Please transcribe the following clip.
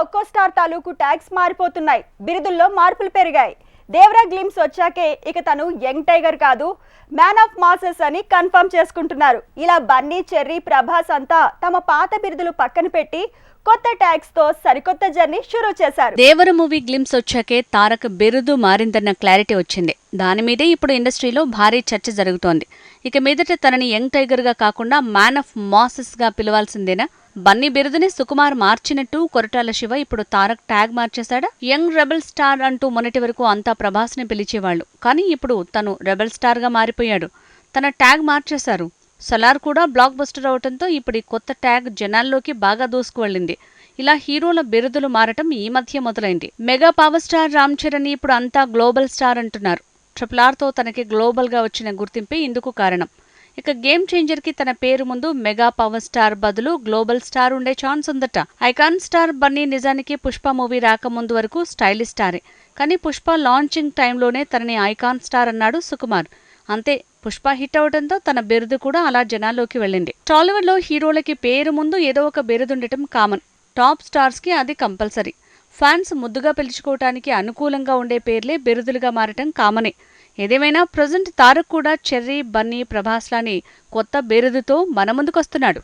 ఒక్కో స్టార్ తాలూకు ట్యాగ్స్ మారిపోతున్నాయి. బిరుదుల్లో మార్పులు పెరిగాయి. దేవరా గ్లిమ్స్ వచ్చాకే ఇక తను యంగ్ టైగర్ కాదు, మ్యాన్ ఆఫ్ మాసెస్ అని కన్ఫర్మ్ చేసుకుంటున్నారు. ఇలా బన్నీ, చెర్రీ, ప్రభాస్ అంతా తమ పాత బిరుదులు పక్కన పెట్టి కొత్త ట్యాగ్స్ తో సరికొత్త జర్నీ షురూ చేశారు. దేవర మూవీ గ్లిమ్స్ వచ్చాకే తారక్ బిరుదు మారిందన్న క్లారిటీ వచ్చింది. దాని మీదే ఇప్పుడు ఇండస్ట్రీలో భారీ చర్చ జరుగుతోంది. ఇక మీదట తనని యంగ్ టైగర్ గా కాకుండా మ్యాన్ ఆఫ్ మాసెస్ గా పిలవాల్సిందేనా? బన్నీ బిరుదుని సుకుమార్ మార్చినట్టు కొరటాల శివ ఇప్పుడు తారక్ ట్యాగ్ మార్చేశాడా? యంగ్ రెబల్ స్టార్ అంటూ మొన్నటి వరకు అంతా ప్రభాస్ ని పిలిచేవాళ్లు. కానీ ఇప్పుడు తను రెబల్ స్టార్ గా మారిపోయాడు. తన ట్యాగ్ మార్చేశారు. సలార్ కూడా బ్లాక్ బస్టర్ అవడంతో ఇప్పుడు ఈ కొత్త ట్యాగ్ జనాల్లోకి బాగా దూసుకువెళ్లింది. ఇలా హీరోల బిరుదులు మారటం ఈ మధ్య మొదలైంది. Mega power star Ram Charan ఇప్పుడు అంతా గ్లోబల్ స్టార్ అంటున్నారు. RRR తో తనకి గ్లోబల్ గా వచ్చిన గుర్తింపే ఇందుకు కారణం. ఇక గేమ్ చేంజర్ కి తన పేరు ముందు మెగా పవర్ స్టార్ బదులు గ్లోబల్ స్టార్ ఉండే ఛాన్స్ ఉందట. ఐకాన్ స్టార్ బన్నీ నిజానికి పుష్ప మూవీ రాకముందు వరకు స్టైలిష్ స్టారే. కానీ పుష్ప లాంచింగ్ టైంలోనే తనని ఐకాన్ స్టార్ అన్నాడు సుకుమార్. అంతే, పుష్ప హిట్ అవడంతో తన బిరుదు కూడా అలా జనాల్లోకి వెళ్ళింది. టాలీవుడ్ లో హీరోలకి పేరు ముందు ఏదో ఒక బిరుదుండటం కామన్. టాప్ స్టార్స్ కి అది కంపల్సరీ. ఫ్యాన్స్ ముద్దుగా పిలుచుకోవటానికి అనుకూలంగా ఉండే పేర్లే బిరుదులుగా మారటం కామనే. ఏదేమైనా ప్రజెంట్ తారక్ కూడా చెర్రీ, బన్నీ, ప్రభాస్లాని కొత్త బిరుదుతో మన ముందుకొస్తున్నాడు.